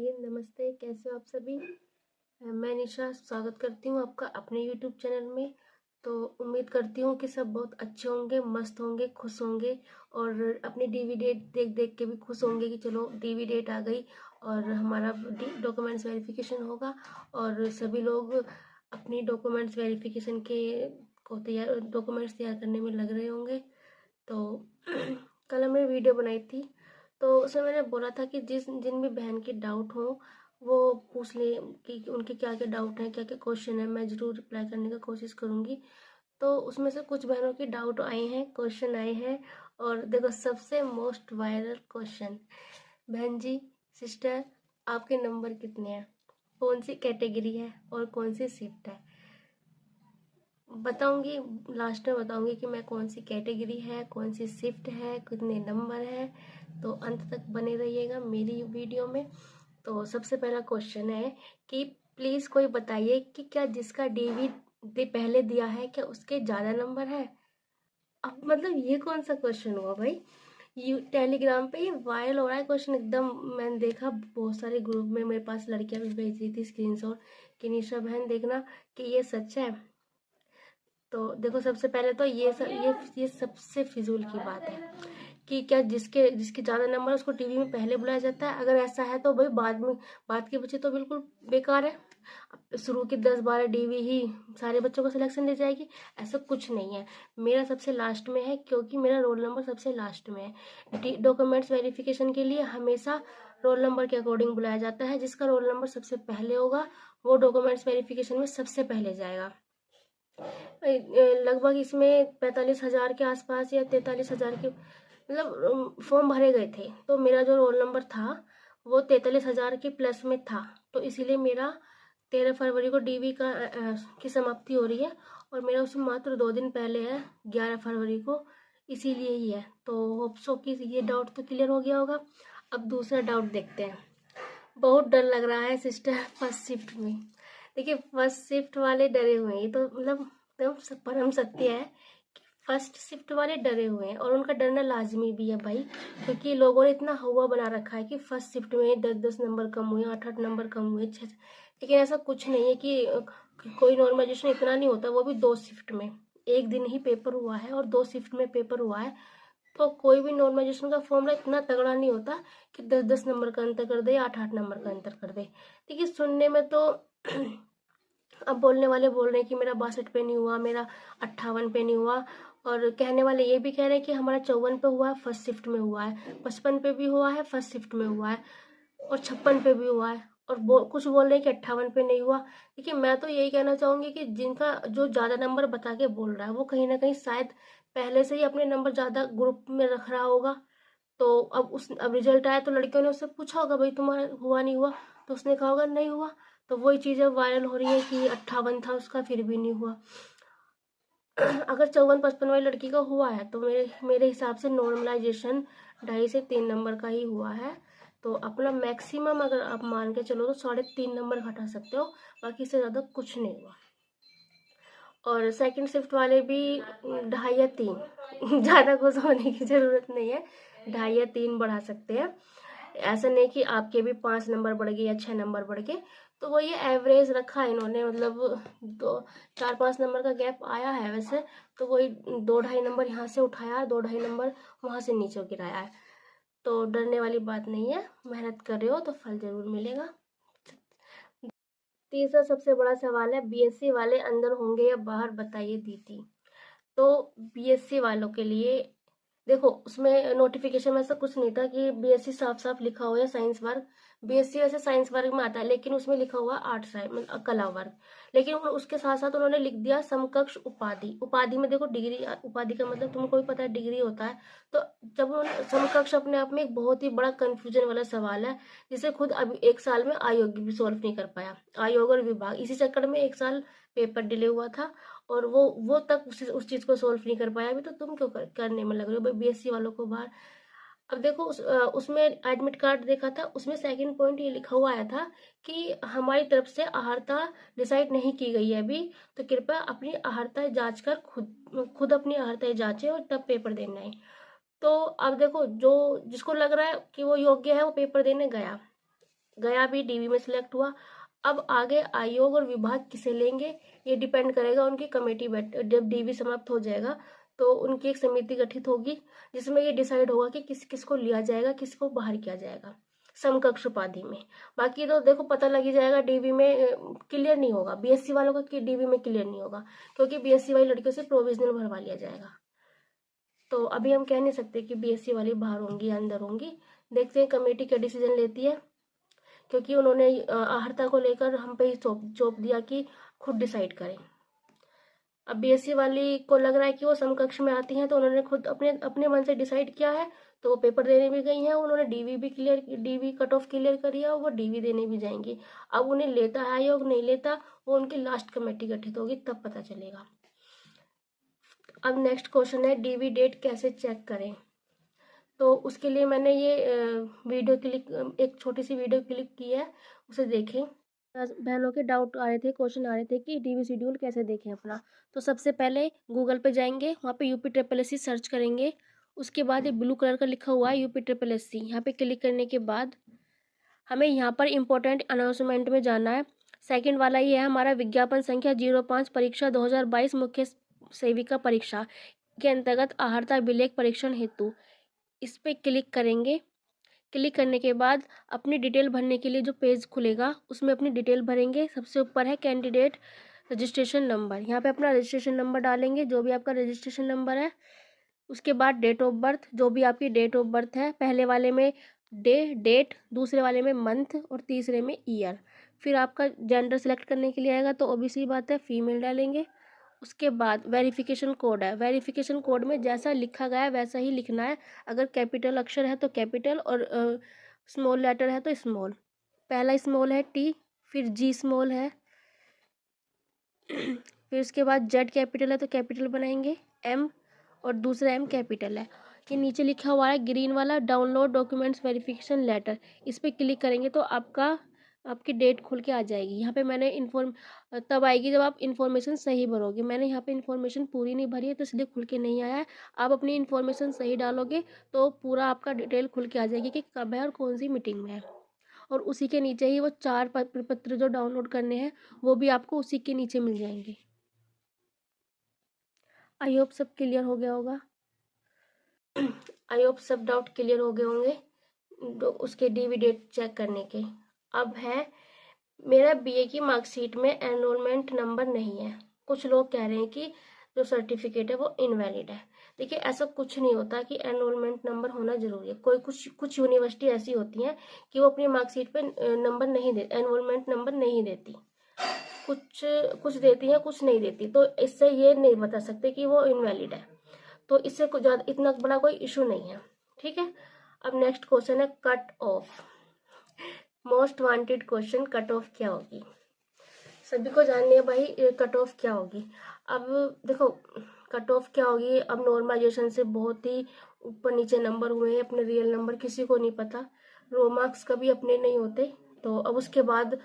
हिंद, नमस्ते। कैसे हो आप सभी? मैं निशा स्वागत करती हूँ आपका अपने यूट्यूब चैनल में। तो उम्मीद करती हूँ कि सब बहुत अच्छे होंगे, मस्त होंगे, खुश होंगे और अपनी डीवी डेट देख देख के भी खुश होंगे कि चलो डीवी डेट आ गई और हमारा डॉक्यूमेंट्स वेरिफिकेशन होगा। और सभी लोग अपनी डॉक्यूमेंट्स वेरिफिकेशन के डॉक्यूमेंट्स तैयार करने में लग रहे होंगे। तो कल हमने वीडियो बनाई थी, तो उसमें मैंने बोला था कि जिन भी बहन के डाउट हो वो पूछ ले कि उनके क्या क्या डाउट हैं, क्या क्या क्वेश्चन है। मैं ज़रूर रिप्लाई करने का कोशिश करूँगी। तो उसमें से कुछ बहनों के डाउट आए हैं, क्वेश्चन आए हैं। और देखो, सबसे मोस्ट वायरल क्वेश्चन, बहन जी, सिस्टर, आपके नंबर कितने हैं, कौन सी कैटेगरी है और कौन सी शिफ्ट है। बताऊंगी, लास्ट में बताऊंगी कि मैं कौन सी कैटेगरी है, कौन सी शिफ्ट है, कितने नंबर है। तो अंत तक बने रहिएगा मेरी वीडियो में। तो सबसे पहला क्वेश्चन है कि प्लीज़ कोई बताइए कि क्या जिसका डीवी पहले दिया है क्या उसके ज़्यादा नंबर है। अब मतलब ये कौन सा क्वेश्चन हुआ भाई। यू टेलीग्राम पे ये वायरल हो रहा है क्वेश्चन एकदम। मैंने देखा बहुत सारे ग्रुप में, मेरे पास लड़कियां भी भेज रही थी स्क्रीनशॉट कि निशा बहन देखना कि ये सच है। तो देखो, सबसे पहले तो ये सबसे फिजूल की बात है कि क्या जिसके जिसके ज़्यादा नंबर है उसको टीवी में पहले बुलाया जाता है। अगर ऐसा है तो भाई बाद के बच्चे तो बिल्कुल बेकार है। शुरू के 10-12 डीवी ही सारे बच्चों को सिलेक्शन दे जाएगी, ऐसा कुछ नहीं है। मेरा सबसे लास्ट में है क्योंकि मेरा रोल नंबर सबसे लास्ट में है। डॉक्यूमेंट्स वेरिफिकेशन के लिए हमेशा रोल नंबर के अकॉर्डिंग बुलाया जाता है। जिसका रोल नंबर सबसे पहले होगा वो डॉक्यूमेंट्स वेरिफिकेशन में सबसे पहले जाएगा। लगभग इसमें 45,000 के आसपास या 43,000 के मतलब फॉर्म भरे गए थे। तो मेरा जो रोल नंबर था वो 43,000 के प्लस में था। तो इसीलिए मेरा 13 फरवरी को डीवी की समाप्ति हो रही है और मेरा उसमें मात्र 2 दिन पहले है, 11 फरवरी को। इसीलिए ही है। तो होप सो कि ये डाउट तो क्लियर हो गया होगा। अब दूसरा डाउट देखते हैं। बहुत डर लग रहा है सिस्टर फर्स्ट शिफ्ट में। देखिए, फर्स्ट शिफ्ट वाले डरे हुए हैं, ये तो मतलब एकदम परम सत्य है कि फर्स्ट शिफ्ट वाले डरे हुए हैं और उनका डरना लाजमी भी है भाई। क्योंकि लोगों ने इतना हवा बना रखा है कि फर्स्ट शिफ्ट में 10-10 नंबर कम हुए, 8-8 नंबर कम हुए, 6। लेकिन ऐसा कुछ नहीं है कि कोई नॉर्मलाइजेशन इतना नहीं होता, वो भी 2 शिफ्ट में। एक दिन ही पेपर हुआ है और 2 शिफ्ट में पेपर हुआ है। तो कोई भी नॉर्मलाइजेशन का फॉर्मूला इतना तगड़ा नहीं होता कि 10-10 नंबर का अंतर कर दे या 8-8 नंबर का अंतर कर दे। देखिए, सुनने में तो अब बोलने वाले बोल रहे हैं कि मेरा 62 पे नहीं हुआ, मेरा 58 पे नहीं हुआ। और कहने वाले ये भी कह रहे हैं कि हमारा 54 पे हुआ है, फर्स्ट शिफ्ट में हुआ है, 55 पे भी हुआ है, फर्स्ट शिफ्ट में हुआ है, और 56 पे भी हुआ है। और कुछ बोल रहे हैं कि 58 पे नहीं हुआ। देखिए, मैं तो यही कहना चाहूंगी कि जिनका जो ज्यादा नंबर बता के बोल रहा है वो कहीं ना कहीं शायद पहले से ही अपने नंबर ज्यादा ग्रुप में रख रहा होगा। तो अब रिजल्ट आया तो लड़कियों ने उससे पूछा होगा भाई तुम्हारा हुआ नहीं हुआ, तो उसने कहा होगा नहीं हुआ। तो वही चीजें वायरल हो रही है कि 58 था उसका फिर भी नहीं हुआ। अगर 54-55 वाली लड़की का हुआ है तो मेरे मेरे हिसाब से नॉर्मलाइजेशन 2.5 से 3 नंबर का ही हुआ है। तो अपना मैक्सिमम अगर आप मान के चलो तो 3.5 नंबर घटा सकते हो, बाकी से ज़्यादा कुछ नहीं हुआ। और सेकंड शिफ्ट वाले भी 2.5 या 3 ज़्यादा खुश होने की ज़रूरत नहीं है, 2.5 या 3 बढ़ा सकते हैं। ऐसा नहीं कि आपके भी 5 नंबर बढ़ गए या 6 नंबर बढ़ गए। तो वो ये एवरेज रखा है इन्होंने, मतलब 4-5 नंबर का गैप आया है वैसे। तो वही 2-2.5 नंबर यहाँ से उठाया है, 2-2.5 नंबर वहाँ से नीचे गिराया है। तो डरने वाली बात नहीं है, मेहनत कर रहे हो तो फल जरूर मिलेगा। तीसरा सबसे बड़ा सवाल है, बीएससी वाले अंदर होंगे या बाहर, बताइए दीदी। तो बीएससी वालों के लिए देखो, उसमें नोटिफिकेशन में ऐसा कुछ नहीं था कि बीएससी साफ साफ लिखा हो या साइंस वर्ग। बीएससी वैसे साइंस वर्ग में आता है लेकिन उसमें लिखा हुआ आर्ट साइड मतलब कला वर्ग। लेकिन उसके साथ साथ उन्होंने लिख दिया समकक्ष उपाधि। उपाधि में देखो डिग्री, उपाधि का मतलब तुमको भी पता है डिग्री होता है। तो जब उन्होंने समकक्ष, अपने आप में एक बहुत ही बड़ा कंफ्यूजन वाला सवाल है जिसे खुद अभी 1 साल में आयोग भी सॉल्व नहीं कर पाया। आयोग और विभाग इसी चक्कर में 1 साल पेपर डिले हुआ था और वो तक उस चीज को सोल्व नहीं कर पाया। अभी तो तुम क्यों करने में लग रहे हो भाई बीएससी वालों को बाहर। अब देखो, उसमें एडमिट कार्ड देखा था, उसमें सेकंड पॉइंट ये लिखा हुआ आया था कि हमारी तरफ से अहर्ता डिसाइड नहीं की गई है अभी, तो कृपया अपनी अहर्ता जांच कर खुद खुद अपनी अहर्ता जांचें और तब पेपर देना है। तो अब देखो, जो जिसको लग रहा है कि वो योग्य है वो पेपर देने गया, गया भी, डीवी में सिलेक्ट हुआ। अब आगे आयोग और विभाग किसे लेंगे ये डिपेंड करेगा उनकी कमेटी बैठ, जब डीवी समाप्त हो जाएगा तो उनकी एक समिति गठित होगी जिसमें ये डिसाइड होगा कि किस किस को लिया जाएगा, किसको बाहर किया जाएगा समकक्ष उपाधि में। बाकी तो देखो पता लग ही जाएगा, डीवी में क्लियर नहीं होगा, बीएससी वालों का डीवी में क्लियर नहीं होगा क्योंकि बीएससी वाली लड़कियों से प्रोविजनल भरवा लिया जाएगा। तो अभी हम कह नहीं सकते कि बीएससी वाली बाहर होंगी या अंदर होंगी, देखते हैं कमेटी क्या डिसीजन लेती है, क्योंकि उन्होंने आहर्ता को लेकर हम पे ही सौंप दिया कि खुद डिसाइड करें। अब बीएससी वाली को लग रहा है कि वो समकक्ष में आती हैं तो उन्होंने खुद अपने अपने मन से डिसाइड किया है, तो वो पेपर देने भी गई हैं, उन्होंने डीवी कट ऑफ क्लियर करी है और वो डीवी देने भी जाएंगी। अब उन्हें लेता है आयोग नहीं लेता, वो उनकी लास्ट कमेटी गठित होगी तब पता चलेगा। अब नेक्स्ट क्वेश्चन है डीवी डेट कैसे चेक करें। तो उसके लिए मैंने ये वीडियो क्लिक, एक छोटी सी वीडियो क्लिक की है, उसे देखें। बहनों के डाउट आ रहे थे, क्वेश्चन आ रहे थे कि डीवी शेड्यूल कैसे देखें अपना। तो सबसे पहले गूगल पे जाएंगे, वहाँ पे UP SSC सर्च करेंगे। उसके बाद ये ब्लू कलर का लिखा हुआ है UP SSC, यहाँ पे क्लिक करने के बाद हमें यहाँ पर इम्पोर्टेंट अनाउंसमेंट में जाना है। सेकंड वाला ये है हमारा विज्ञापन संख्या 05 परीक्षा 2022 मुख्य सेविका परीक्षा के अंतर्गत आहर्ता विलेख परीक्षण हेतु, इस पर क्लिक करेंगे। क्लिक करने के बाद अपनी डिटेल भरने के लिए जो पेज खुलेगा उसमें अपनी डिटेल भरेंगे। सबसे ऊपर है कैंडिडेट रजिस्ट्रेशन नंबर, यहाँ पे अपना रजिस्ट्रेशन नंबर डालेंगे, जो भी आपका रजिस्ट्रेशन नंबर है। उसके बाद डेट ऑफ बर्थ, जो भी आपकी डेट ऑफ बर्थ है, पहले वाले में डेट, दूसरे वाले में मंथ और तीसरे में ईयर। फिर आपका जेंडर सेलेक्ट करने के लिए आएगा तो ऑब्वियसली बात है फीमेल डालेंगे। उसके बाद वेरिफिकेशन कोड है, वेरिफिकेशन कोड में जैसा लिखा गया है वैसा ही लिखना है। अगर कैपिटल अक्षर है तो कैपिटल और स्मॉल लेटर है तो स्मॉल। पहला स्मॉल है T, फिर G स्मॉल है, फिर उसके बाद Z कैपिटल है तो कैपिटल बनाएंगे M, और दूसरा M कैपिटल है। ये नीचे लिखा हुआ है ग्रीन वाला डाउनलोड डॉक्यूमेंट्स वेरिफिकेशन लेटर, इस पर क्लिक करेंगे तो आपकी डेट खुल के आ जाएगी। यहाँ पे मैंने तब आएगी जब आप इन्फॉर्मेशन सही भरोगे। मैंने यहाँ पे इन्फॉर्मेशन पूरी नहीं भरी है तो इसलिए खुल के नहीं आया है। आप अपनी इन्फॉर्मेशन सही डालोगे तो पूरा आपका डिटेल खुल के आ जाएगी कि कब है और कौन सी मीटिंग में है। और उसी के नीचे ही वो 4 प्रपत्र जो डाउनलोड करने हैं वो भी आपको उसी के नीचे मिल जाएंगे। आई होप सब क्लियर हो गया होगा। आई होप सब डाउट क्लियर हो गए होंगे तो उसके डीवी डेट चेक करने के। अब है मेरा बीए की मार्कशीट में एनरोलमेंट नंबर नहीं है। कुछ लोग कह रहे हैं कि जो सर्टिफिकेट है वो इनवैलिड है। देखिए ऐसा कुछ नहीं होता कि एनरोलमेंट नंबर होना जरूरी है। कुछ यूनिवर्सिटी ऐसी होती हैं कि वो अपनी मार्कशीट पे नंबर नहीं दे, एनरोलमेंट नंबर नहीं देती। कुछ कुछ देती हैं, कुछ नहीं देती, तो इससे ये नहीं बता सकते कि वो इनवैलिड है। तो इससे कुछ ज्यादा इतना बड़ा कोई इशू नहीं है, ठीक है। अब नेक्स्ट क्वेश्चन है cut off, most wanted question, cut off क्या होगी। सभी को जाननी है भाई कट ऑफ क्या होगी। अब देखो कट ऑफ क्या होगी, अब नॉर्मलाइजेशन से बहुत ही ऊपर नीचे नंबर हुए हैं, अपने रियल नंबर किसी को नहीं पता, रो मार्क्स कभी अपने नहीं होते। तो अब उसके बाद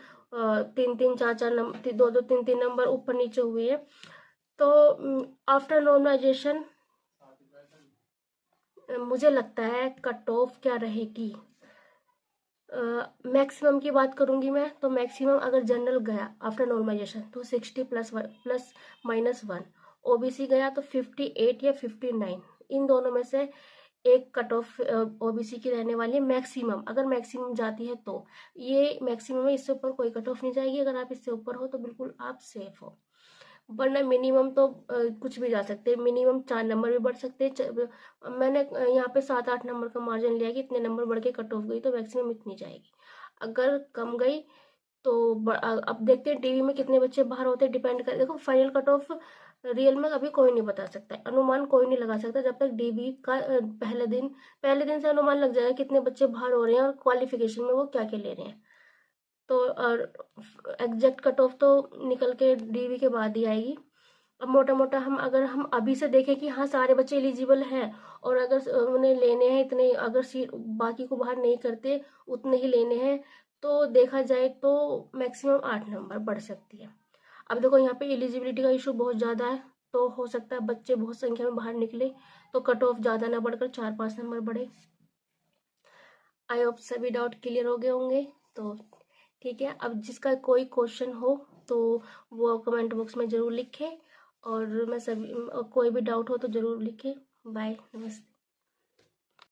3-3 4-4 नंबर, 2-2 3-3 नंबर ऊपर नीचे हुए हैं। तो आफ्टर नॉर्मलाइजेशन मुझे लगता है कट ऑफ क्या रहेगी। मैक्सिमम की बात करूंगी मैं, तो मैक्सिमम अगर जनरल गया आफ्टर नॉर्मलाइजेशन तो 60 प्लस माइनस 1, ओबीसी गया तो 58 या 59, इन दोनों में से एक कट ऑफ ओबीसी की रहने वाली है मैक्सिमम। अगर मैक्सिमम जाती है तो ये मैक्सिमम है, इससे ऊपर कोई कट ऑफ नहीं जाएगी। अगर आप इससे ऊपर हो तो बिल्कुल आप सेफ हो, वरना मिनिमम तो कुछ भी जा सकते हैं, मिनिमम 4 नंबर भी बढ़ सकते हैं। मैंने यहाँ पे 7-8 नंबर का मार्जिन लिया कि इतने नंबर बढ़ के कट ऑफ गई तो मैक्सिमम इतनी जाएगी। अगर कम गई तो अब देखते हैं टीवी में कितने बच्चे बाहर होते हैं, डिपेंड कर, देखो फाइनल कट ऑफ रियल में अभी कोई नहीं बता सकता, अनुमान कोई नहीं लगा सकता जब तक डीबी का पहले दिन से अनुमान लग जाएगा कितने बच्चे बाहर हो रहे हैं और क्वालिफिकेशन में वो क्या क्या ले रहे हैं। तो और एग्जैक्ट कट ऑफ तो निकल के डीवी के बाद ही आएगी। अब मोटा मोटा अगर हम अभी से देखें कि हाँ सारे बच्चे एलिजिबल हैं और अगर उन्हें लेने हैं इतने, अगर सीट बाकी को बाहर नहीं करते उतने ही लेने हैं, तो देखा जाए तो मैक्सिमम 8 नंबर बढ़ सकती है। अब देखो यहाँ पे एलिजिबिलिटी का इशू बहुत ज़्यादा है, तो हो सकता है बच्चे बहुत संख्या में बाहर निकले तो कट ऑफ ज़्यादा ना बढ़कर 4-5 नंबर बढ़े। आई होप सभी डाउट क्लियर हो गए होंगे। तो ठीक है, अब जिसका कोई क्वेश्चन हो तो वो कमेंट बॉक्स में ज़रूर लिखे, और मैं सभी कोई भी डाउट हो तो ज़रूर लिखे। बाय, नमस्ते।